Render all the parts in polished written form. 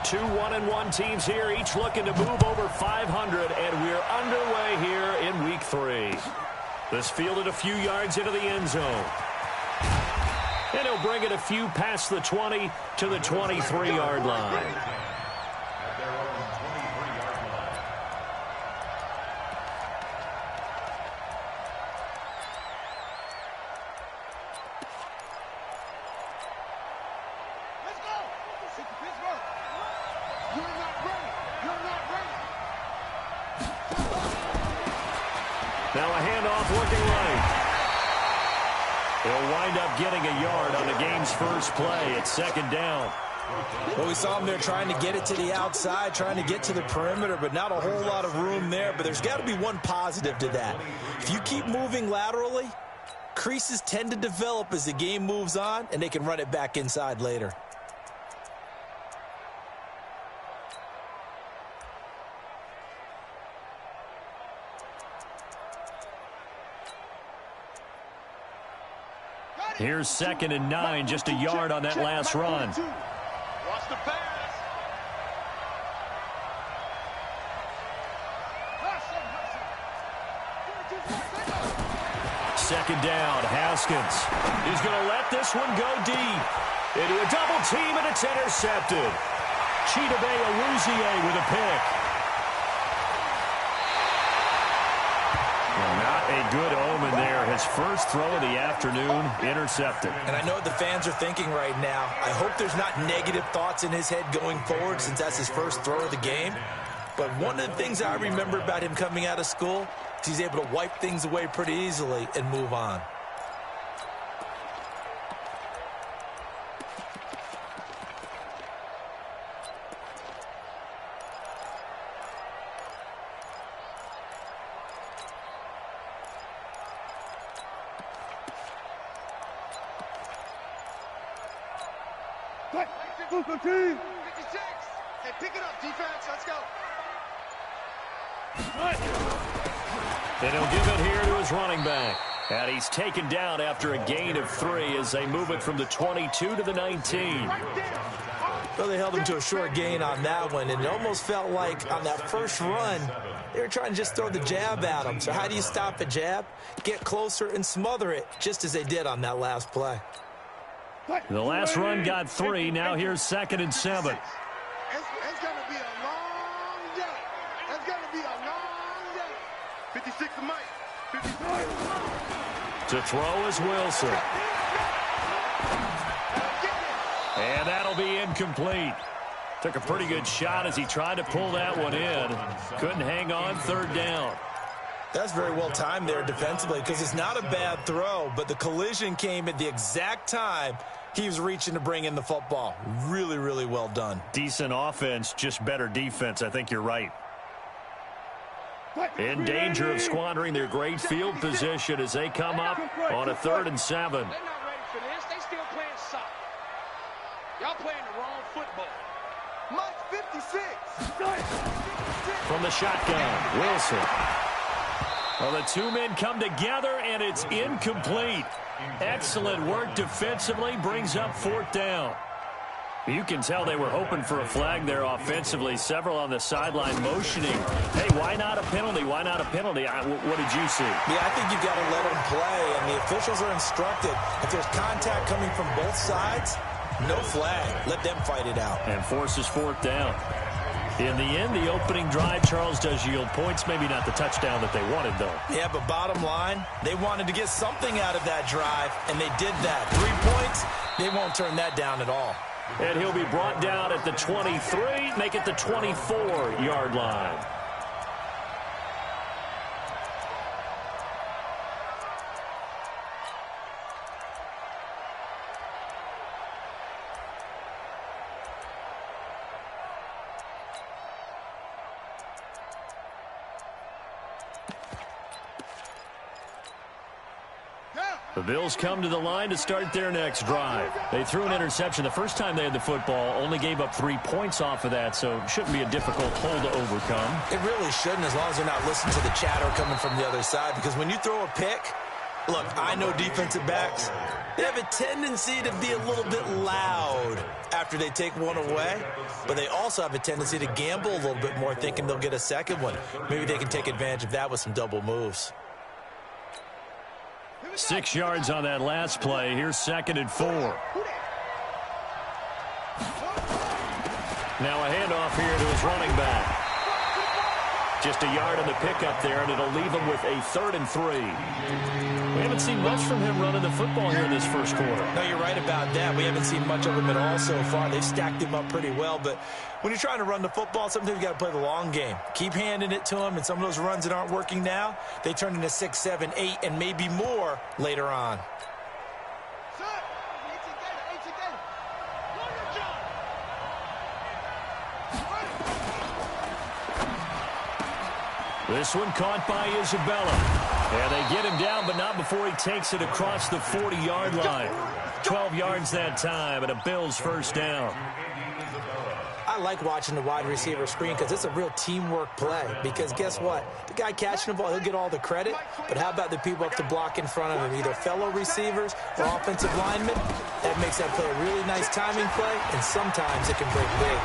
Two 1-1 teams here, each looking to move over 500, and we're underway here in Week 3. This fielded a few yards into the end zone. And he'll bring it a few past the 20 to the 23-yard line. Now a handoff looking right. He'll wind up getting a yard on the game's first play. It's second down. Well, we saw him there trying to get it to the outside, trying to get to the perimeter, but not a whole lot of room there. But there's got to be one positive to that. If you keep moving laterally, creases tend to develop as the game moves on, and they can run it back inside later. Here's 2nd and 9, just a yard on that last run. Watch the pass. Second down, Haskins. He's going to let this one go deep. Into a double team, and it's intercepted. Chidobe Awuzie with a pick. Not a good omen there. His first throw of the afternoon, intercepted. And I know what the fans are thinking right now. I hope there's not negative thoughts in his head going forward since that's his first throw of the game. But one of the things I remember about him coming out of school is he's able to wipe things away pretty easily and move on. Hey, pick it up, defense. Let's go. And he'll give it here to his running back. And he's taken down after a gain of 3 as they move it from the 22 to the 19. Well, they held him to a short gain on that one, and it almost felt like on that first run, they were trying to just throw the jab at him. So how do you stop a jab? Get closer and smother it, just as they did on that last play. The last run got 3. Now here's 2nd and 7. It's going to be a long day. It's going to be a long day. 56 to Mike. 55. To throw is Wilson. And that'll be incomplete. Took a pretty good shot as he tried to pull that one in. Couldn't hang on, 3rd down. That's very well timed there defensively because it's not a bad throw, but the collision came at the exact time he was reaching to bring in the football. Really, really well done. Decent offense, just better defense. I think you're right. In danger of squandering their great field position as they come up on a 3rd and 7. They're not ready for this. They still playing soccer. Y'all playing the wrong football. Mike 56. From the shotgun, Wilson. Well, the two men come together, and it's incomplete. Excellent work defensively, brings up 4th down. You can tell they were hoping for a flag there offensively. Several on the sideline motioning. Hey, why not a penalty? Why not a penalty? What did you see? Yeah, I think you've got to let them play, and the officials are instructed. If there's contact coming from both sides, no flag. Let them fight it out. And forces 4th down. In the end, the opening drive, Charles, does yield points. Maybe not the touchdown that they wanted, though. Yeah, but bottom line, they wanted to get something out of that drive, and they did that. 3 points, they won't turn that down at all. And he'll be brought down at the 23, make it the 24-yard line. The Bills come to the line to start their next drive. They threw an interception the first time they had the football, only gave up 3 points off of that, so it shouldn't be a difficult hole to overcome. It really shouldn't, as long as they're not listening to the chatter coming from the other side, because when you throw a pick, Look, I know defensive backs, they have a tendency to be a little bit loud after they take one away, but they also have a tendency to gamble a little bit more, thinking they'll get a second one. Maybe they can take advantage of that with some double moves. 6 yards on that last play. Here's 2nd and 4. Now a handoff here to his running back. Just a yard on the pickup there, and it'll leave him with a 3rd and 3. We haven't seen much from him running the football here in this first quarter. No, you're right about that. We haven't seen much of him at all so far. They've stacked him up pretty well, but when you're trying to run the football, sometimes you got to play the long game. Keep handing it to him, and some of those runs that aren't working now, they turn into 6, 7, 8, and maybe more later on. This one caught by Isabella. And they get him down, but not before he takes it across the 40-yard line. 12 yards that time, and a Bills first down. I like watching the wide receiver screen because it's a real teamwork play. Because guess what? The guy catching the ball, he'll get all the credit. But how about the people up to block in front of him, either fellow receivers or offensive linemen? That makes that play a really nice timing play, and sometimes it can break big.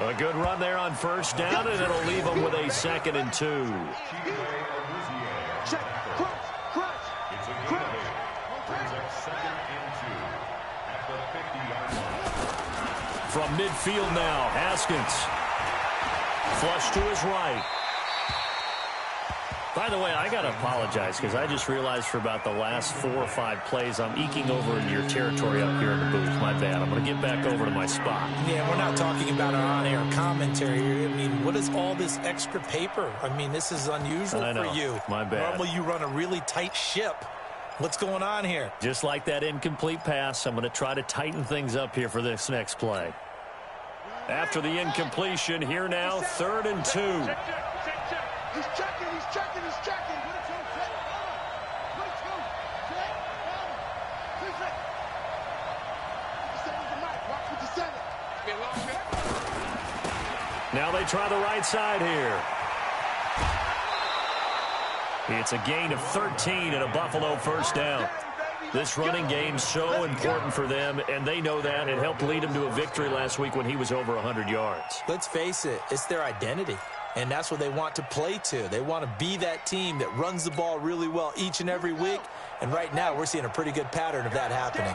A good run there on first down, and it'll leave them with a 2nd and 2. From midfield now, Haskins. Flush to his right. By the way, I got to apologize because I just realized for about the last 4 or 5 plays I'm eking over into your territory up here in the booth. My bad. I'm going to get back over to my spot. Yeah, we're not talking about our on-air commentary here. I mean, what is all this extra paper? I mean, this is unusual for you. My bad. Normally you run a really tight ship. What's going on here? Just like that incomplete pass, I'm going to try to tighten things up here for this next play. After the incompletion, here now, 3rd and 2. He's checking, he's checking, he's checking. Now they try the right side here. It's a gain of 13 and a Buffalo first down. This running game's so important for them, and they know that. It helped lead them to a victory last week when he was over 100 yards. Let's face it, it's their identity. And that's what they want to play to. They want to be that team that runs the ball really well each and every week. And right now, we're seeing a pretty good pattern of that happening.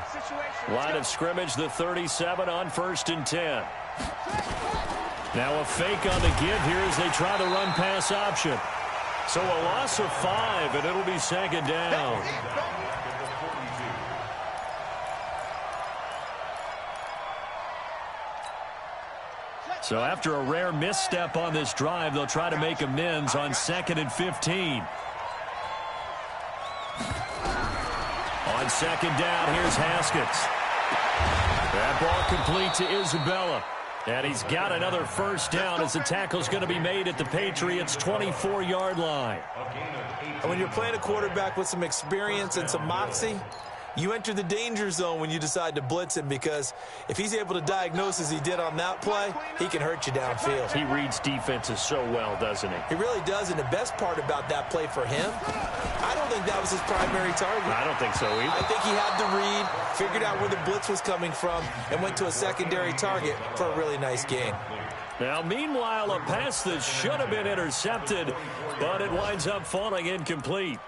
Line of scrimmage, the 37 on 1st and 10. Now a fake on the give here as they try the run pass option. So a loss of 5, and it'll be 2nd down. So after a rare misstep on this drive, they'll try to make amends on 2nd and 15. On 2nd down, here's Haskins. That ball complete to Isabella. And he's got another first down as the tackle's going to be made at the Patriots' 24-yard line. And when you're playing a quarterback with some experience and some moxie, you enter the danger zone when you decide to blitz him, because if he's able to diagnose as he did on that play, he can hurt you downfield. He reads defenses so well, doesn't he? He really does, and the best part about that play for him, I don't think that was his primary target. I don't think so either. I think he had the read, figured out where the blitz was coming from, and went to a secondary target for a really nice gain. Now, meanwhile, a pass that should have been intercepted, but it winds up falling incomplete.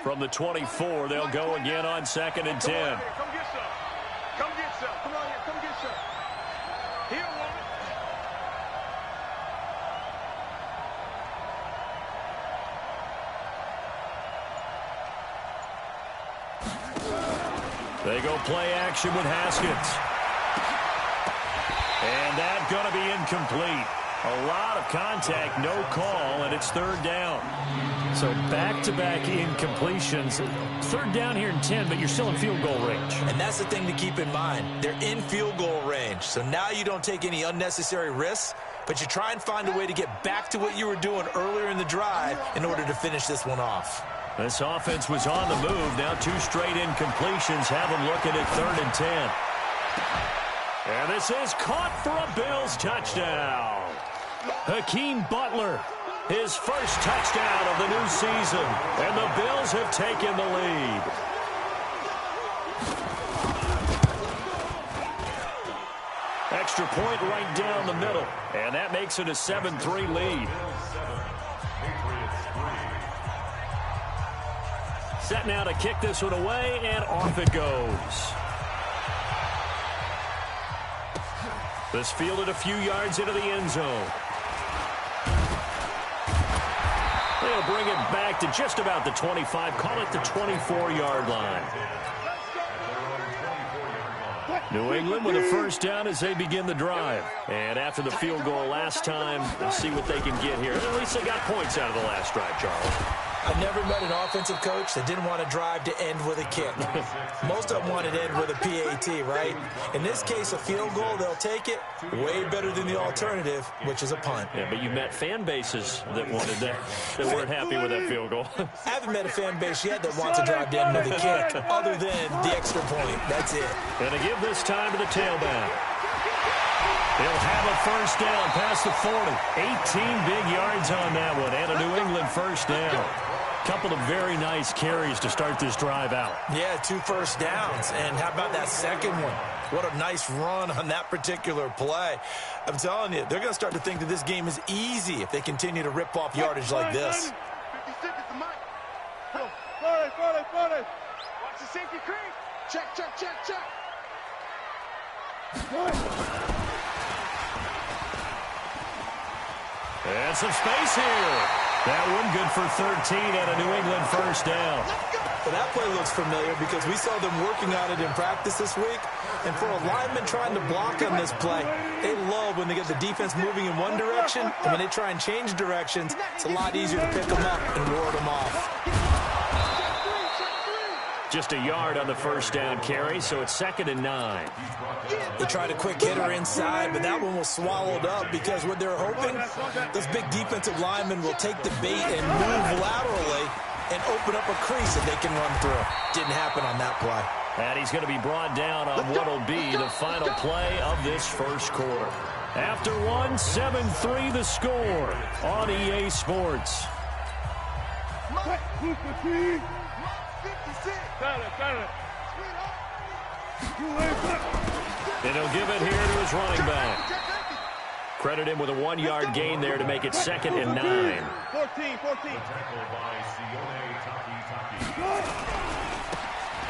From the 24, they'll go again on 2nd and 10. Come get some. Come get some. Come on here. Come get some. Here, woman. They go play action with Haskins. And that's going to be incomplete. A lot of contact, no call, and it's 3rd down. So back-to-back incompletions. 3rd down here in 10, but you're still in field goal range. And that's the thing to keep in mind. They're in field goal range. So now you don't take any unnecessary risks, but you try and find a way to get back to what you were doing earlier in the drive in order to finish this one off. This offense was on the move. Now 2 straight incompletions have them looking at 3rd and 10. And this is caught for a Bills touchdown. Hakeem Butler, his first touchdown of the new season. And the Bills have taken the lead. Extra point right down the middle. And that makes it a 7-3 lead. Set now to kick this one away, and off it goes. This fielded a few yards into the end zone. They'll bring it back to just about the 25, call it the 24-yard line. New England with a first down as they begin the drive. And after the field goal last time, let's see what they can get here. At least they got points out of the last drive, Charles. I've never met an offensive coach that didn't want to drive to end with a kick. Most of them wanted to end with a PAT, right? In this case, a field goal, they'll take it. Way better than the alternative, which is a punt. Yeah, but you met fan bases that wanted that weren't happy with that field goal. I haven't met a fan base yet that wants to drive to end with a kick, other than the extra point. That's it. And to give this time to the tailback. They'll have a first down past the 40. 18 big yards on that one, and a New England first down. Couple of very nice carries to start this drive out. Yeah, 2 first downs. And how about that second one? What a nice run on that particular play. I'm telling you, they're going to start to think that this game is easy if they continue to rip off yardage like this. 56 is the mic. 40. Watch the safety creep. Check. And some space here. That one good for 13 and a New England first down. Well, that play looks familiar because we saw them working on it in practice this week. And for a lineman trying to block on this play, they love when they get the defense moving in one direction. And when they try and change directions, it's a lot easier to pick them up and ward them off. Just a yard on the first down carry, so it's 2nd and 9. They tried a quick hitter inside, but that one was swallowed up because what they're hoping, those big defensive linemen will take the bait and move laterally and open up a crease that they can run through. Didn't happen on that play. And he's going to be brought down on what will be the final play of this first quarter. After 1, 7-3 the score on EA Sports. And he'll give it here to his running back. Credit him with a 1-yard gain there to make it 2nd and 9. 14.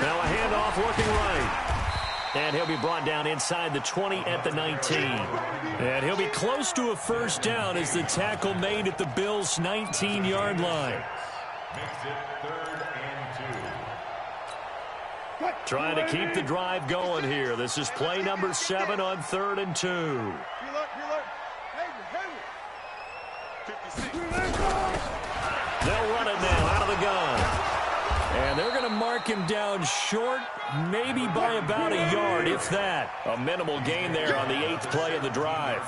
Now a handoff looking right. And he'll be brought down inside the 20 at the 19. And he'll be close to a first down as the tackle made at the Bills' 19-yard line. Trying to keep the drive going here. This is play number 7 on 3rd and 2. They'll run it now out of the gun. And they're going to mark him down short, maybe by about a yard, if that. A minimal gain there on the 8th play of the drive.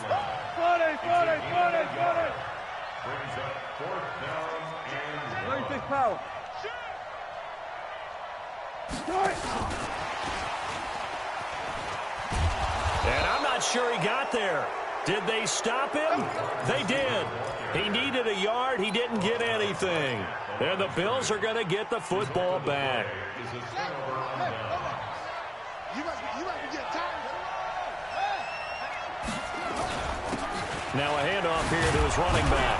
36 power. And I'm not sure he got there. Did they stop him? They did. He needed a yard. He didn't get anything. And the Bills are going to get the football back. Now a handoff here to his running back.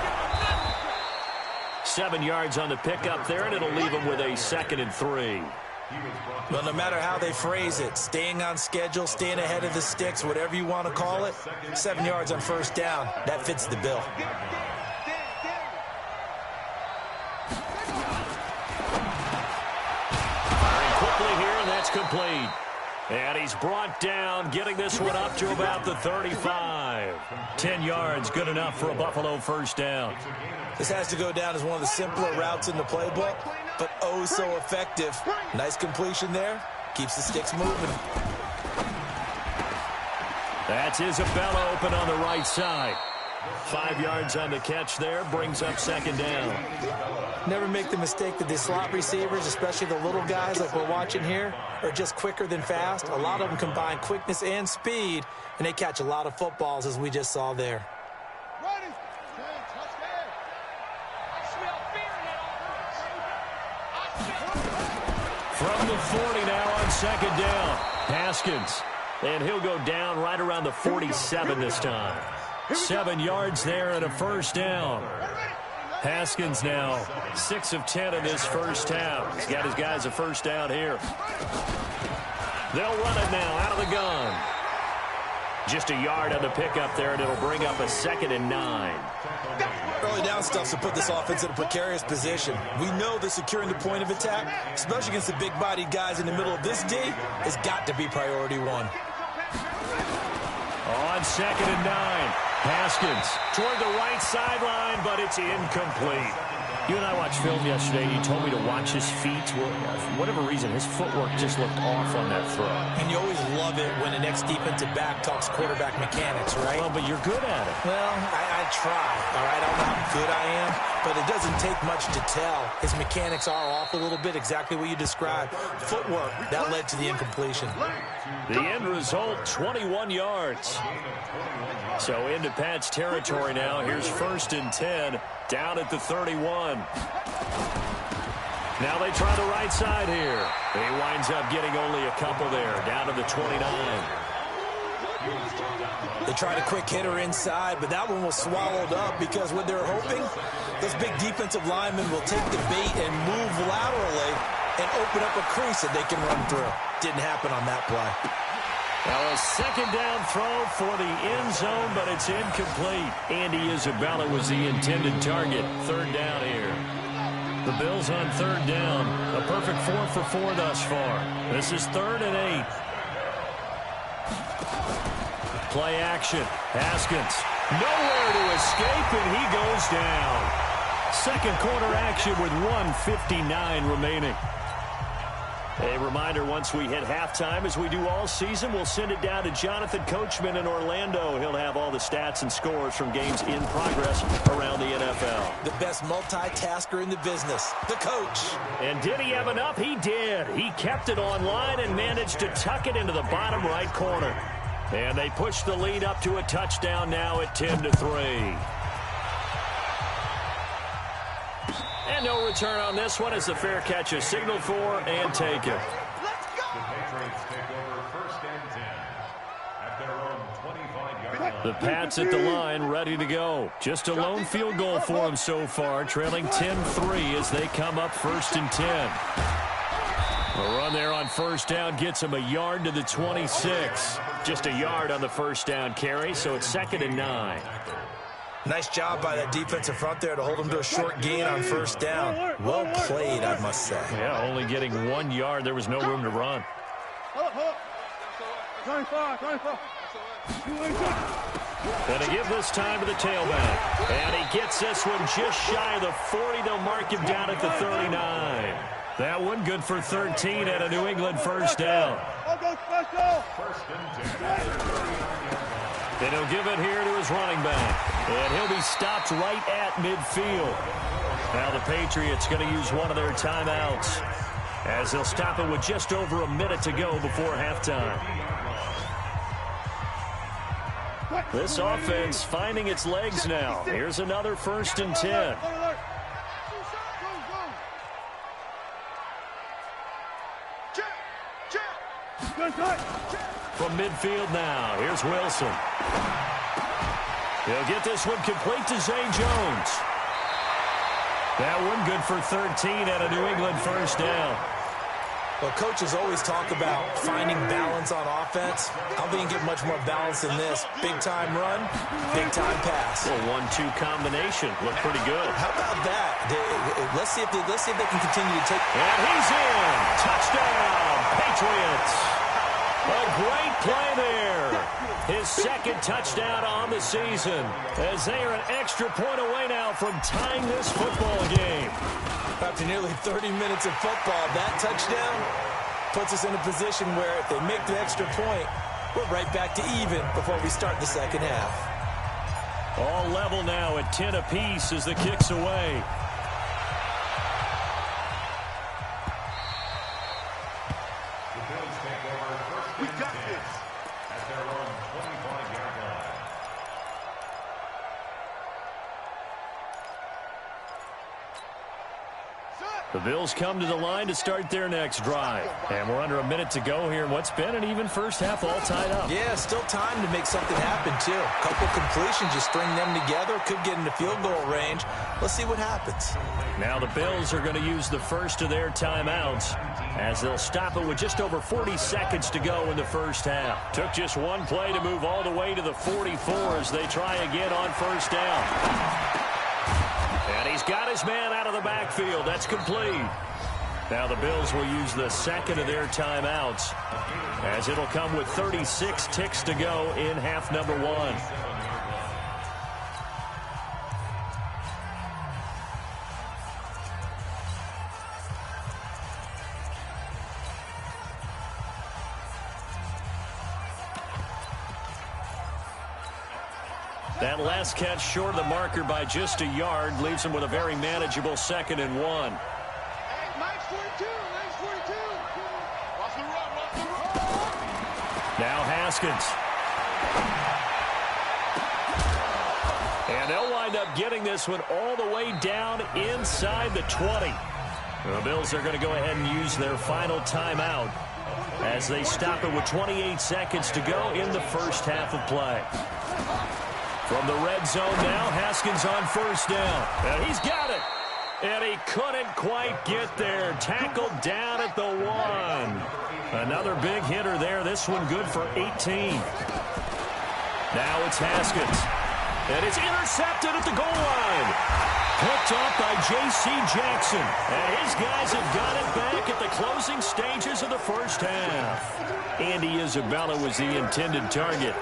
7 yards on the pickup there, and it'll leave him with a 2nd and 3. Well, no matter how they phrase it, staying on schedule, staying ahead of the sticks, whatever you want to call it, 7 yards on first down, that fits the bill. Firing quickly here, and that's complete. And he's brought down, getting this one up to about the 35. 10 yards, good enough for a Buffalo first down. This has to go down as one of the simpler routes in the playbook, but oh so effective. Nice completion there. Keeps the sticks moving. That's Isabella open on the right side. 5 yards on the catch there. Brings up second down. Never make the mistake that the slot receivers, especially the little guys like we're watching here, are just quicker than fast. A lot of them combine quickness and speed, and they catch a lot of footballs, as we just saw there. From the 40 now on second down. Haskins. And he'll go down right around the 47 this time. 7 yards there and a first down. Haskins now 6 of 10 in this first half. He's got his guys a first down here. They'll run it now out of the gun. Just a yard on the pickup there, and it'll bring up a 2nd and 9. Early down stuff to put this offense in a precarious position. We know that securing the point of attack, especially against the big-bodied guys in the middle of this D, has got to be priority one. On 2nd and 9, Haskins toward the right sideline, but it's incomplete. You and I watched film yesterday, and you told me to watch his feet. Well, for whatever reason, his footwork just looked off on that throw. And you always love it when an ex-defensive back talks quarterback mechanics, right? Well, but you're good at it. Well, I try, all right? I don't know how good I am, but it doesn't take much to tell. His mechanics are off a little bit, exactly what you described. Footwork, that led to the incompletion. The end result, 21 yards. So into Pat's territory now. Here's 1st and 10, down at the 31. Now they try the right side here. He winds up getting only a couple there, down to the 29. They tried a quick hitter inside, but that one was swallowed up because what they're hoping, those big defensive linemen will take the bait and move laterally and open up a crease that they can run through. Didn't happen on that play. Now a 2nd down throw for the end zone, but it's incomplete. Andy Isabella was the intended target. 3rd down here. The Bills on 3rd down. A perfect 4 for 4 thus far. This is 3rd and 8. Play action. Haskins. Nowhere to escape, and he goes down. 2nd quarter action with 1:59 remaining. A reminder, once we hit halftime, as we do all season, we'll send it down to Jonathan Coachman in Orlando. He'll have all the stats and scores from games in progress around the NFL. The best multitasker in the business, the coach. And did he have enough? He did. He kept it online and managed to tuck it into the bottom right corner. And they push the lead up to a touchdown now at 10-3. And no return on this one as the fair catch is signaled for and taken. Let's go! The Patriots take over 1st and 10 at their own 25-yard line. The Pats at the line, ready to go. Just a lone field goal for them so far, trailing 10-3 as they come up 1st and 10. A run there on 1st down gets him a yard to the 26. Just a yard on the 1st down carry, so it's 2nd and 9. Nice job by that defensive front there to hold them to a short gain on 1st down. Well played, I must say. Yeah, only getting 1 yard. There was no room to run. Hold up. 24. Going to give this time to the tailback. And he gets this one just shy of the 40. They'll mark him down at the 39. That one good for 13 at a New England 1st down. Then he'll give it here to his running back. And he'll be stopped right at midfield. Now the Patriots going to use one of their timeouts as they'll stop it with just over a minute to go before halftime. This offense finding its legs now. Here's another 1st and 10. From midfield now, here's Wilson. He'll get this one complete to Zay Jones. That one good for 13 at a New England 1st down. Well, coaches always talk about finding balance on offense. I don't think you can get much more balance than this. Big-time run, big-time pass. A 1-2 combination. Looked pretty good. How about that? Let's see if they can continue to take. And he's in. Touchdown, Patriots. A great play there. His 2nd touchdown on the season as they are an extra point away now from tying this football game. After nearly 30 minutes of football, that touchdown puts us in a position where if they make the extra point, we're right back to even before we start the 2nd half. All level now at 10 apiece as the kick's away. We got this. At their own 25-yard line. The Bills come to the line to start their next drive. And we're under a minute to go here in what's been an even first half, all tied up. Yeah, still time to make something happen, too. A couple completions, just string them together. Could get into field goal range. Let's see what happens. Now the Bills are going to use the first of their timeouts as they'll stop it with just over 40 seconds to go in the first half. Took just one play to move all the way to the 44 as they try again on first down. And he's got his man out of the backfield. That's complete. Now the Bills will use the second of their timeouts as it'll come with 36 ticks to go in half number one. That last catch short of the marker by just a yard leaves him with a very manageable 2nd and 1. Hey, Mike's 42. Mike's 42. Watch the run. Watch the run. Now Haskins. And they'll wind up getting this one all the way down inside the 20. The Bills are going to go ahead and use their final timeout as they stop it with 28 seconds to go in the first half of play. From the red zone now, Haskins on first down. And he's got it. And he couldn't quite get there. Tackled down at the 1. Another big hitter there. This one good for 18. Now it's Haskins. And it's intercepted at the goal line. Picked off by J.C. Jackson. And his guys have got it back at the closing stages of the first half. Andy Isabella was the intended target.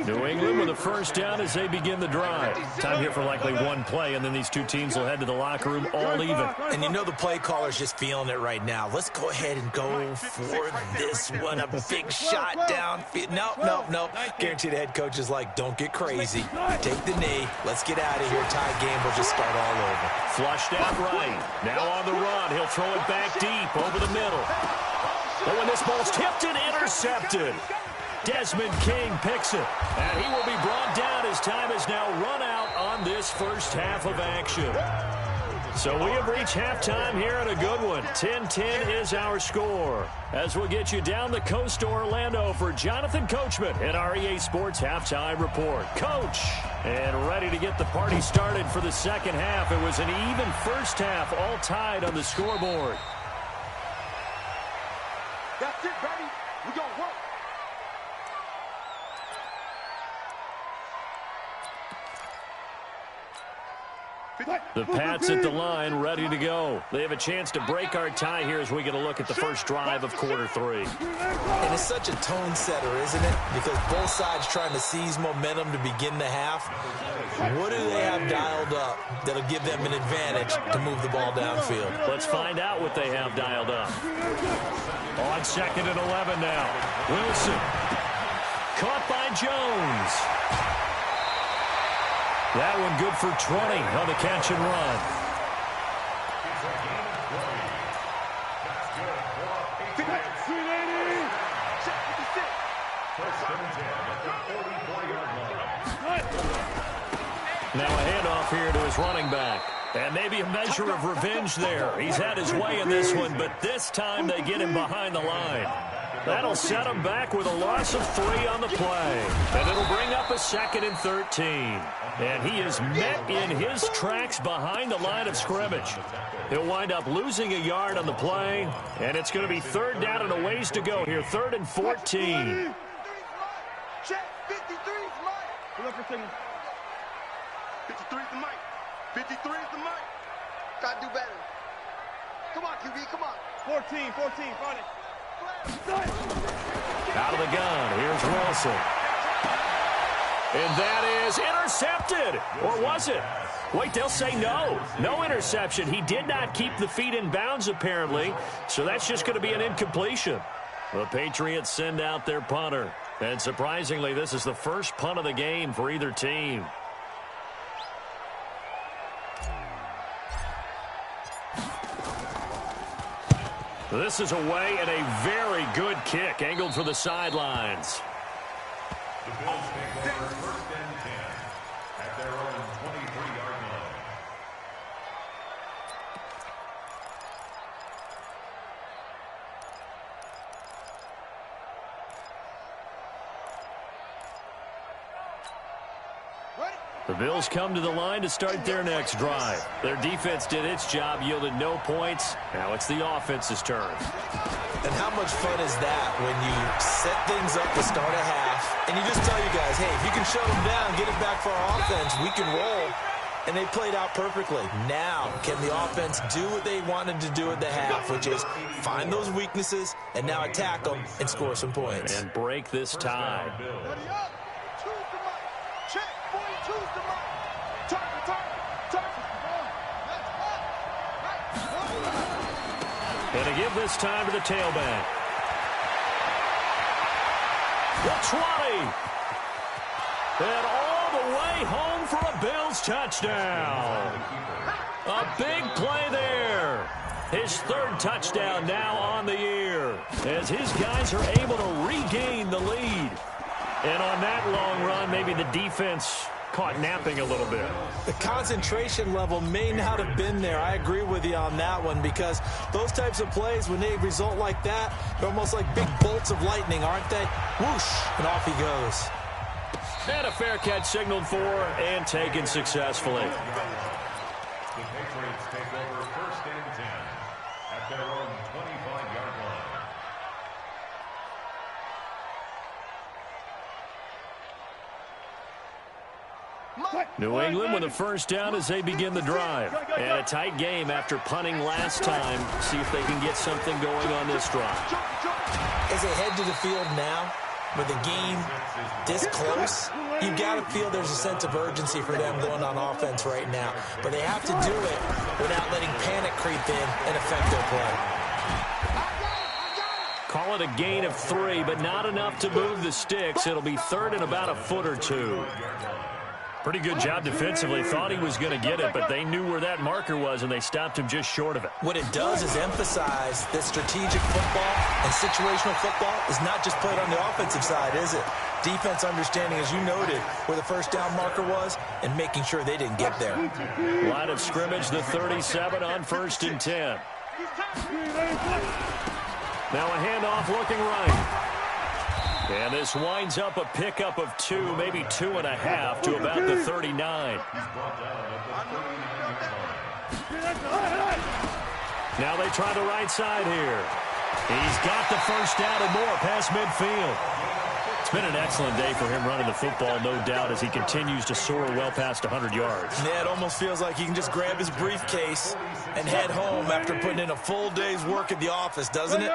New England with a first down as they begin the drive. Time here for likely one play, and then these two teams will head to the locker room all even. And you know the play caller's just feeling it right now. Let's go ahead and go for this one. A big shot downfield. Nope. Guarantee the head coach is like, don't get crazy. Take the knee. Let's get out of here. Tie game will just start all over. Flushed out right. Now on the run. He'll throw it back deep over the middle. Oh, and this ball's tipped and intercepted. Desmond King picks it, and he will be brought down as time has now run out on this first half of action. So we have reached halftime here in a good one. 10-10 is our score. As we'll get you down the coast to Orlando for Jonathan Coachman in our EA Sports Halftime Report. Coach, and ready to get the party started for the second half. It was an even first half, all tied on the scoreboard. That's it, baby. We're going to work. The Pats at the line, ready to go. They have a chance to break our tie here as we get a look at the first drive of quarter 3. And it's such a tone setter, isn't it? Because both sides trying to seize momentum to begin the half. What do they have dialed up that'll give them an advantage to move the ball downfield? Let's find out what they have dialed up. On 2nd and 11 now. Wilson. Caught by Jones. That one good for 20 on the catch and run. Now a handoff here to his running back. And maybe a measure of revenge there. He's had his way in this one, but this time they get him behind the line. That'll set him back with a loss of 3 on the play. And it'll bring up a 2nd and 13. And he is met in his tracks behind the line of scrimmage. He'll wind up losing a yard on the play. And it's going to be 3rd down and a ways to go here. 3rd and 14. Check, 53 is Mike. 53 is the Mike. 53 is the Mike. Try to do better. Come on, QB, come on. 14, find it. Out of the gun, here's Wilson. And that is intercepted. Or was it? Wait, they'll say no. No interception. He did not keep the feet in bounds, apparently. So that's just going to be an incompletion. The Patriots send out their punter. And surprisingly, this is the first punt of the game for either team. This is away and a very good kick angled for the sidelines. The Bills take over first and 10 at their own 23-yard line. The Bills come to the line to start their next drive. Their defense did its job, yielded no points. Now it's the offense's turn. And how much fun is that when you set things up to start a half, and you just tell you guys, hey, if you can shut them down, get it back for our offense, we can roll. And they played out perfectly. Now, can the offense do what they wanted to do at the half, which is find those weaknesses and now attack them and score some points. And break this tie. And to give this time to the tailback. The 20. And all the way home for a Bills touchdown. A big play there. His third touchdown now on the year as his guys are able to regain the lead. And on that long run, maybe the defense caught napping a little bit. The concentration level may not have been there. I agree with you on that one, because those types of plays, when they result like that, they're almost like big bolts of lightning, aren't they? Whoosh, and off he goes. And a fair catch signaled for and taken successfully. The Patriots take over first and 10 at their own 25-yard line. New England with a first down as they begin the drive. And a tight game after punting last time. See if they can get something going on this drive. As they head to the field now, with the game this close, you've got to feel there's a sense of urgency for them going on offense right now. But they have to do it without letting panic creep in and affect their play. Call it a gain of 3, but not enough to move the sticks. It'll be third and about a foot or two. Pretty good job defensively. Thought he was going to get it, but they knew where that marker was, and they stopped him just short of it. What it does is emphasize that strategic football and situational football is not just played on the offensive side, is it? Defense understanding, as you noted, where the first down marker was and making sure they didn't get there. Line of scrimmage, the 37 on first and 10. Now a handoff looking right. And this winds up a pickup of 2, maybe 2.5 to about the 39. Now they try the right side here. He's got the first down and more past midfield. It's been an excellent day for him running the football, no doubt, as he continues to soar well past 100 yards. Yeah, it almost feels like he can just grab his briefcase and head home after putting in a full day's work at the office, doesn't it?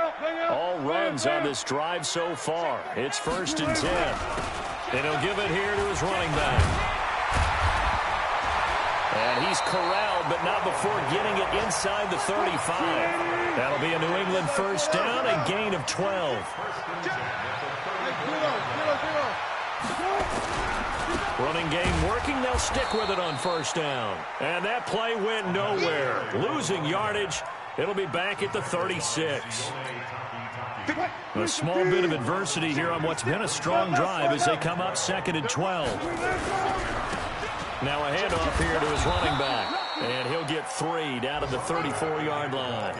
All runs on this drive so far. It's first and 10. And he'll give it here to his running back. And he's corralled, but not before getting it inside the 35. That'll be a New England first down, a gain of 12. Running game working. They'll stick with it on first down. And that play went nowhere. Losing yardage. It'll be back at the 36. A small bit of adversity here on what's been a strong drive as they come up second and 12. Now a handoff here to his running back. And he'll get 3 down to the 34-yard line.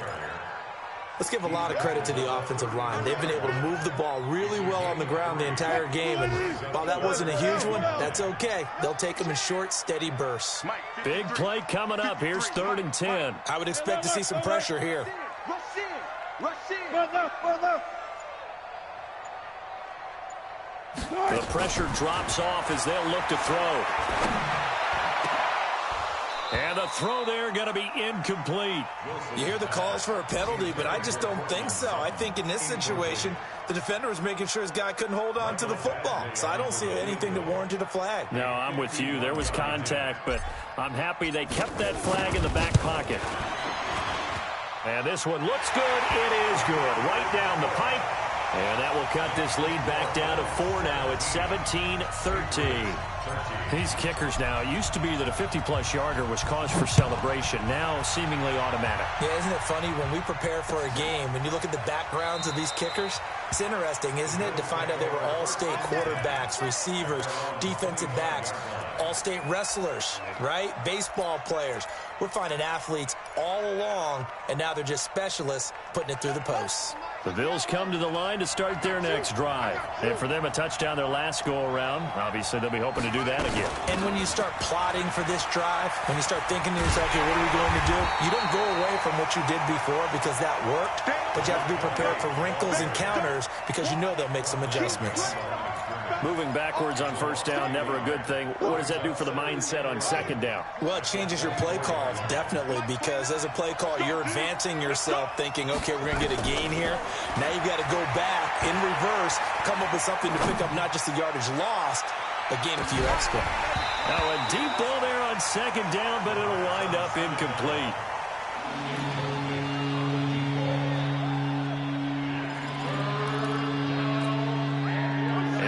Let's give a lot of credit to the offensive line. They've been able to move the ball really well on the ground the entire game. And while that wasn't a huge one, that's okay. They'll take them in short, steady bursts. Big play coming up. Here's third and 10. I would expect to see some pressure here. The pressure drops off as they'll look to throw. And the throw there going to be incomplete. You hear the calls for a penalty, but I just don't think so. I think in this situation, the defender was making sure his guy couldn't hold on to the football. So I don't see anything that warranted a flag. No, I'm with you. There was contact, but I'm happy they kept that flag in the back pocket. And this one looks good. It is good. Right down the pipe. And that will cut this lead back down to 4 now. It's 17-13. These kickers now, it used to be that a 50-plus yarder was cause for celebration. Now seemingly automatic. Yeah, isn't it funny when we prepare for a game, when you look at the backgrounds of these kickers, it's interesting, isn't it, to find out they were all-state quarterbacks, receivers, defensive backs, all-state wrestlers, right? Baseball players. We're finding athletes all along, and now they're just specialists putting it through the posts. The Bills come to the line to start their next drive. And for them, a touchdown their last go-around. Obviously, they'll be hoping to do that again. And when you start plotting for this drive, when you start thinking to yourself, okay, what are we going to do? You don't go away from what you did before because that worked, but you have to be prepared for wrinkles and counters because you know they'll make some adjustments. Moving backwards on first down, never a good thing. What does that do for the mindset on second down? Well, it changes your play calls, definitely, because as a play call, you're advancing yourself thinking, okay, we're going to get a gain here. Now you've got to go back in reverse, come up with something to pick up not just the yardage lost, but gain a few extra. Now a deep ball there on second down, but it'll wind up incomplete.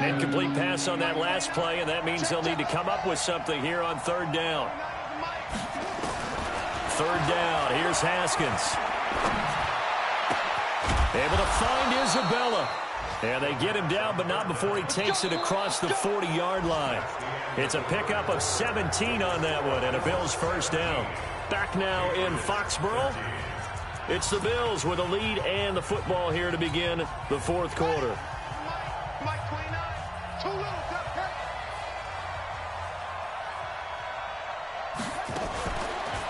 Incomplete pass on that last play, and that means they'll need to come up with something here on third down. Third down, here's Haskins. Able to find Isabella. And they get him down, but not before he takes it across the 40-yard line. It's a pickup of 17 on that one, and a Bills first down. Back now in Foxborough. It's the Bills with a lead and the football here to begin the fourth quarter.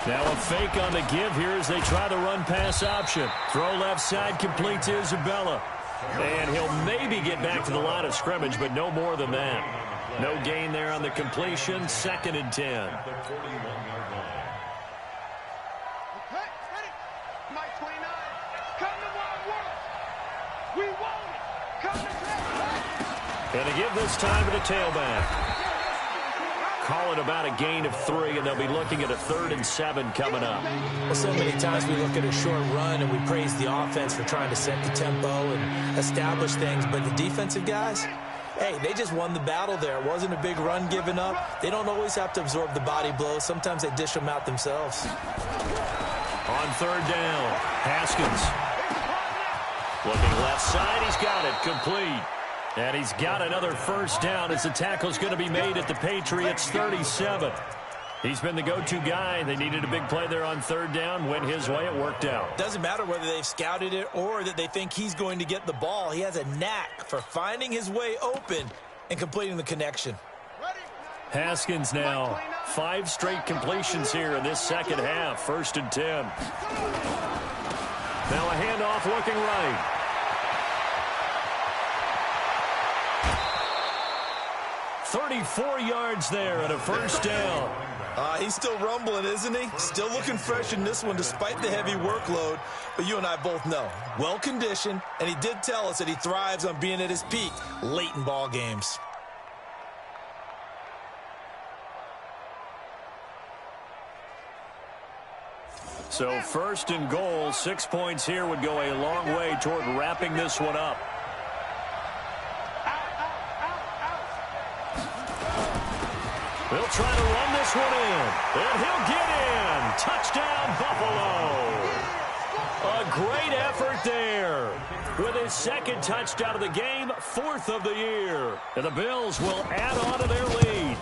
Now a fake on the give here as they try the run-pass option. Throw left side, complete to Isabella. And he'll maybe get back to the line of scrimmage, but no more than that. No gain there on the completion, 2nd and 10. And to give this time to the tailback. Call it about a gain of 3, and they'll be looking at a 3rd and 7 coming up. Well, so many times we look at a short run and we praise the offense for trying to set the tempo and establish things, but the defensive guys, hey, they just won the battle there. It wasn't a big run given up. They don't always have to absorb the body blows. Sometimes they dish them out themselves. On third down, Haskins. Looking left side, he's got it, complete. And he's got another first down as the tackle's going to be made at the Patriots 37. He's been the go-to guy. They needed a big play there on third down. Went his way. It worked out. Doesn't matter whether they've scouted it or that they think he's going to get the ball. He has a knack for finding his way open and completing the connection. Haskins now 5 straight completions here in this second half. 1st and 10. Now a handoff looking right. 34 yards there and a first down. He's still rumbling, isn't he? Still looking fresh in this one despite the heavy workload. But you and I both know, well-conditioned, and he did tell us that he thrives on being at his peak late in ball games. So 1st and goal, 6 points here would go a long way toward wrapping this one up. They'll try to run this one in, and he'll get in. Touchdown, Buffalo. A great effort there. With his 2nd touchdown of the game, 4th of the year. And the Bills will add on to their lead.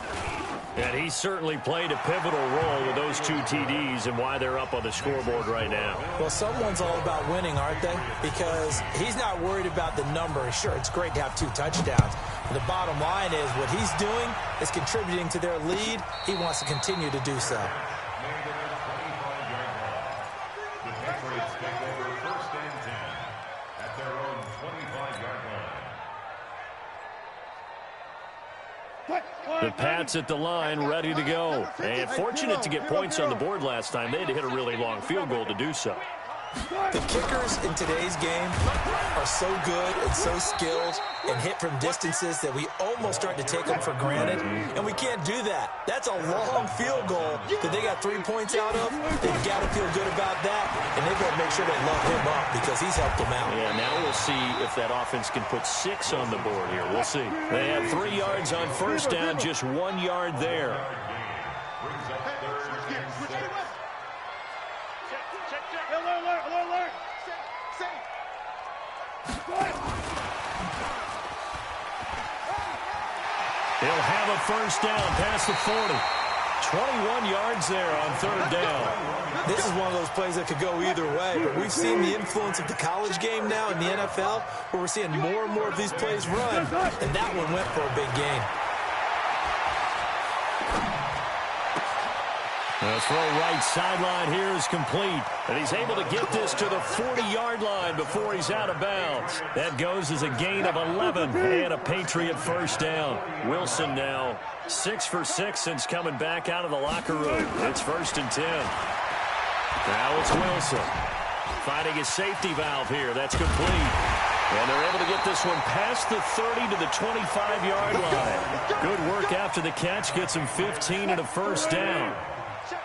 And he certainly played a pivotal role with those 2 TDs and why they're up on the scoreboard right now. Well, someone's all about winning, aren't they? Because he's not worried about the number. Sure, it's great to have 2 touchdowns. But the bottom line is what he's doing is contributing to their lead. He wants to continue to do so. The Pats at the line, ready to go. And fortunate to get points on the board last time. They had to hit a really long field goal to do so. The kickers in today's game are so good and so skilled and hit from distances that we almost start to take them for granted, and we can't do that. That's a long field goal that they got 3 points out of. They've got to feel good about that, and they've got to make sure they load him up because he's helped them out. Yeah, now we'll see if that offense can put 6 on the board here. We'll see. They have 3 yards on first down, just 1 yard there. He'll have a first down past the 40. 21 yards there on third down. This is one of those plays that could go either way, but we've seen the influence of the college game now in the NFL, where we're seeing more and more of these plays run, and that one went for a big gain. The throw right sideline here is complete, and he's able to get this to the 40-yard line before he's out of bounds. That goes as a gain of 11 and a Patriot first down. Wilson now 6 for 6 since coming back out of the locker room. It's 1st and 10. Now it's Wilson finding his safety valve here. That's complete. And they're able to get this one past the 30 to the 25-yard line. Good work after the catch. Gets him 15 and a first down.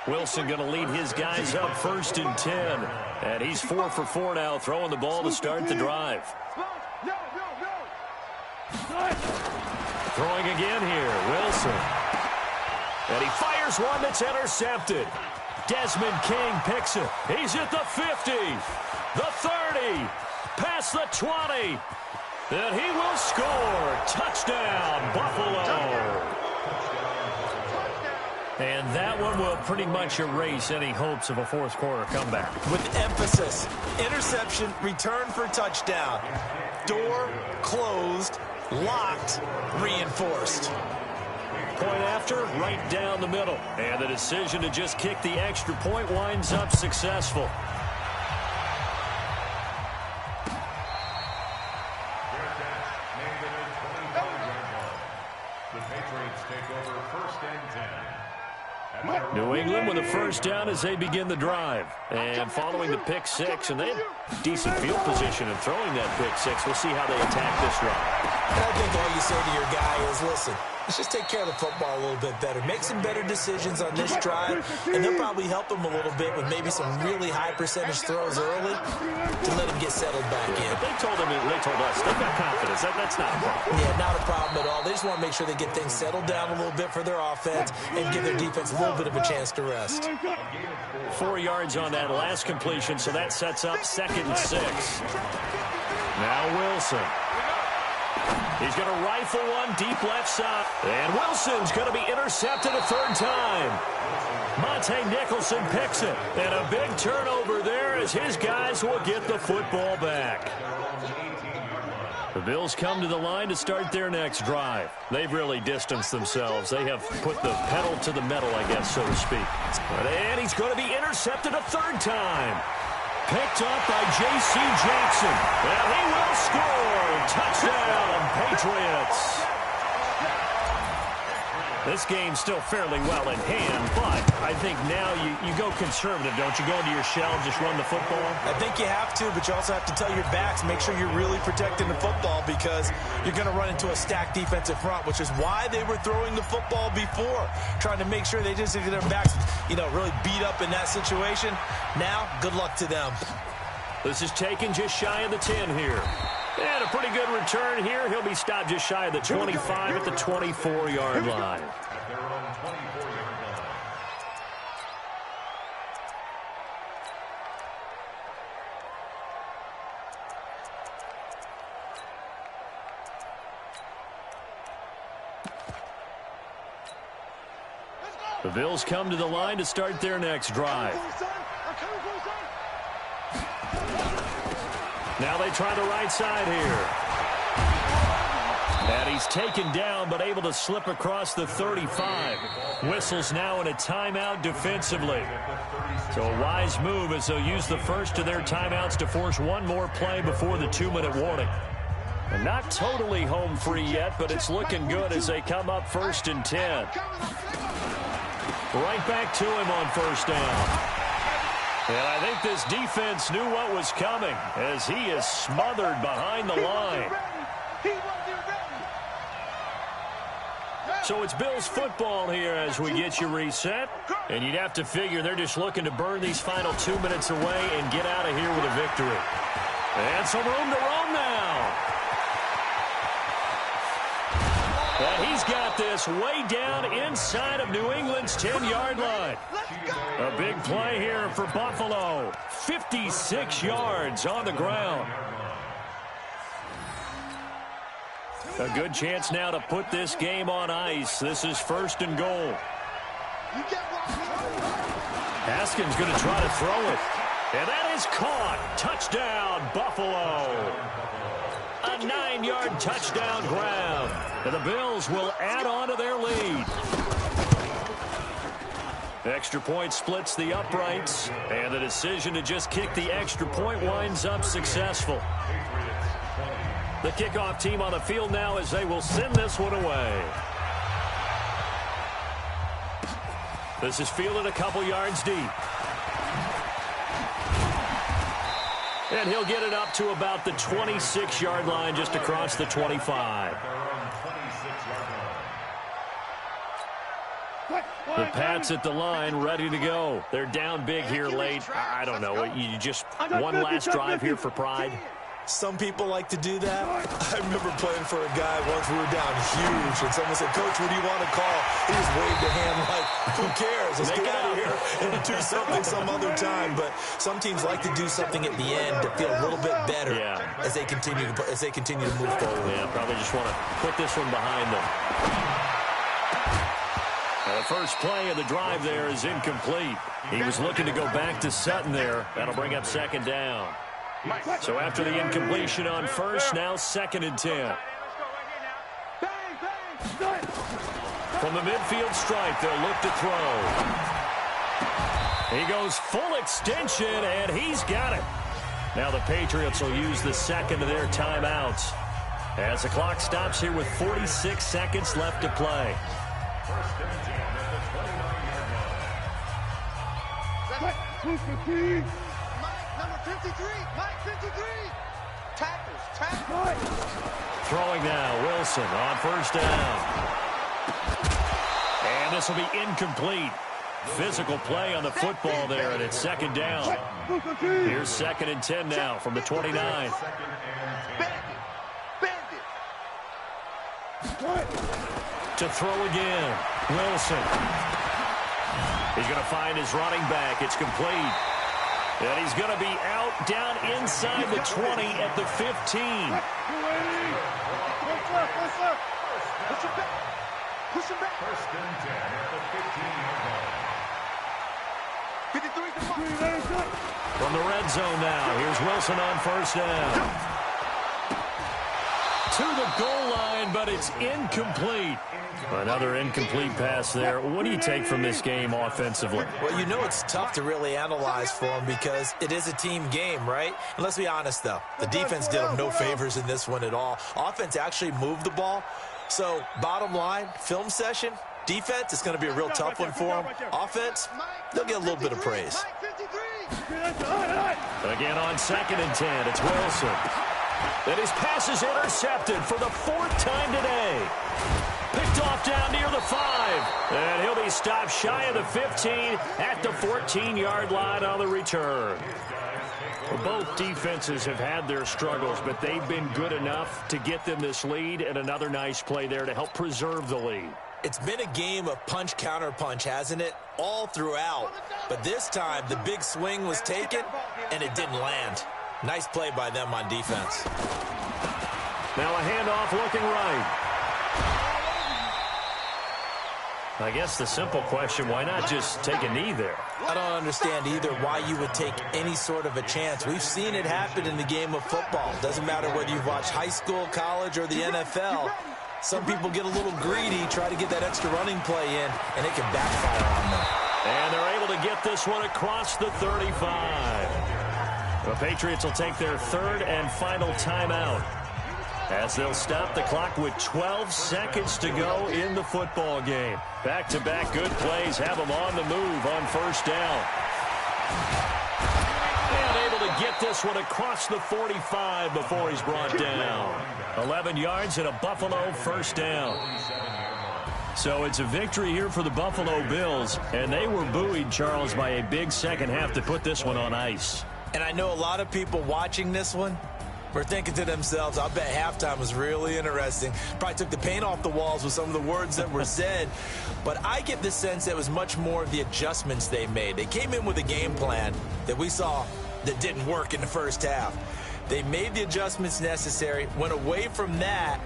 Wilson going to lead his guys up 1st and 10. And he's 4 for 4 now, throwing the ball to start the drive. Throwing again here, Wilson. And he fires one that's intercepted. Desmond King picks it. He's at the 50, the 30, past the 20. And he will score. Touchdown, Buffalo. And that one will pretty much erase any hopes of a fourth quarter comeback. With emphasis, interception, return for touchdown. Door closed, locked, reinforced. Point after, right down the middle. And the decision to just kick the extra point winds up successful. The Patriots take over 1st and 10. New England with a first down as they begin the drive. And following the pick 6, and they had decent field position in throwing that pick 6. We'll see how they attack this drive. And I think all you say to your guy is, listen, let's just take care of the football a little bit better. Make some better decisions on this drive, and they'll probably help him a little bit with maybe some really high percentage throws early to let him get settled back in. But they told us, they've got confidence. That's not a problem. Yeah, not a problem at all. They just want to make sure they get things settled down a little bit for their offense and give their defense a little bit of a chance to rest. 4 yards on that last completion, so that sets up 2nd and 6. Now Wilson. He's going to rifle one deep left side. And Wilson's going to be intercepted a 3rd time. Monte Nicholson picks it. And a big turnover there as his guys will get the football back. The Bills come to the line to start their next drive. They've really distanced themselves. They have put the pedal to the metal, I guess, so to speak. And he's going to be intercepted a 3rd time. Picked up by J.C. Jackson. And he will score. Touchdown, Patriots. This game's still fairly well in hand, but I think now you go conservative, don't you? Go into your shell and just run the football? I think you have to, but you also have to tell your backs, make sure you're really protecting the football because you're going to run into a stacked defensive front, which is why they were throwing the football before, trying to make sure they just get their backs, really beat up in that situation. Now, good luck to them. This is taken just shy of the 10 here. And a pretty good return here. He'll be stopped just shy of the 25 at the 24-yard line. At their own 24-yard line. The Bills come to the line to start their next drive. Now they try the right side here. And he's taken down but able to slip across the 35. Whistles now in a timeout defensively. So a wise move as they'll use the first of their timeouts to force one more play before the 2-minute warning. And not totally home free yet, but it's looking good as they come up 1st and 10. Right back to him on 1st down. And I think this defense knew what was coming as he is smothered behind the line. So it's Bills football here as we get you reset. And you'd have to figure they're just looking to burn these final 2 minutes away and get out of here with a victory. And some room to roam now. And he's got this way down inside of New England's 10-yard line. A big play here for Buffalo. 56 yards on the ground. A good chance now to put this game on ice. This is 1st and goal. Haskins going to try to throw it. And that is caught. Touchdown, Buffalo. A 9-yard touchdown grab. And the Bills will add on to their lead. Extra point splits the uprights. And the decision to just kick the extra point winds up successful. The kickoff team on the field now as they will send this one away. This is fielded a couple yards deep. And he'll get it up to about the 26-yard line just across the 25. The Pats at the line ready to go. They're down big here late. I don't know. You just one last drive here for pride. Some people like to do that. I remember playing for a guy once we were down huge, and someone said, "Coach, what do you want to call?" He just waved a hand like, "Who cares? Let's get out of here and do something some other time." But some teams like to do something at the end to feel a little bit better as they continue to move forward. Yeah, probably just want to put this one behind them. The first play of the drive there is incomplete. He was looking to go back to Sutton there. That'll bring up 2nd down. So after the incompletion on first, now 2nd and 10. From the midfield stripe, they'll look to throw. He goes full extension, and he's got it. Now the Patriots will use the second of their timeouts as the clock stops here with 46 seconds left to play. Number 53, Mike 53. Tackles. Throwing now, Wilson on 1st down. And this will be incomplete. Physical play on the football there, and it's 2nd down. Here's 2nd and 10 now from the 29. To throw again, Wilson. He's going to find his running back. It's complete. And he's going to be out down inside the 20 at the 15. Push him back. 1st and 10 at the 15-yard line. 53. From the red zone now, here's Wilson on 1st down. To the goal line, but it's incomplete. Another incomplete pass there. What do you take from this game offensively? Well, you know it's tough to really analyze for them because it is a team game, right? And let's be honest, though. The defense did them no favors in this one at all. Offense actually moved the ball. So, bottom line, film session, defense, it's going to be a real tough one for them. Offense, they'll get a little bit of praise. Again on 2nd and 10, it's Wilson. And his pass is intercepted for the 4th time today. Picked off down near the 5. And he'll be stopped shy of the 15 at the 14-yard line on the return. Well, both defenses have had their struggles, but they've been good enough to get them this lead, and another nice play there to help preserve the lead. It's been a game of punch-counter-punch, hasn't it? All throughout. But this time, the big swing was taken, and it didn't land. Nice play by them on defense. Now a handoff looking right. I guess the simple question, why not just take a knee there? I don't understand either why you would take any sort of a chance. We've seen it happen in the game of football. Doesn't matter whether you've watched high school, college, or the NFL. Some people get a little greedy, try to get that extra running play in, and it can backfire on them. And they're able to get this one across the 35. The Patriots will take their 3rd and final timeout as they'll stop the clock with 12 seconds to go in the football game. Back-to-back good plays have them on the move on 1st down. Unable to get this one across the 45 before he's brought down. 11 yards and a Buffalo first down. So it's a victory here for the Buffalo Bills, and they were buoyed, Charles, by a big second half to put this one on ice. And I know a lot of people watching this one were thinking to themselves, I bet halftime was really interesting. Probably took the paint off the walls with some of the words that were said. But I get the sense that it was much more of the adjustments they made. They came in with a game plan that we saw that didn't work in the first half. They made the adjustments necessary, went away from that,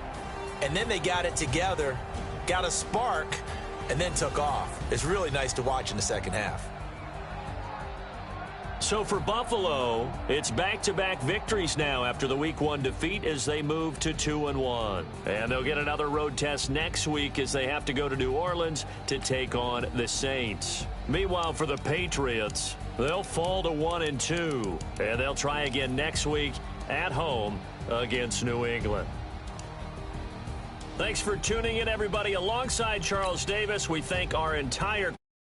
and then they got it together, got a spark, and then took off. It's really nice to watch in the second half. So for Buffalo, it's back-to-back victories now after the Week 1 defeat as they move to 2-1. And they'll get another road test next week as they have to go to New Orleans to take on the Saints. Meanwhile, for the Patriots, they'll fall to 1-2, and they'll try again next week at home against New England. Thanks for tuning in, everybody. Alongside Charles Davis, we thank our entire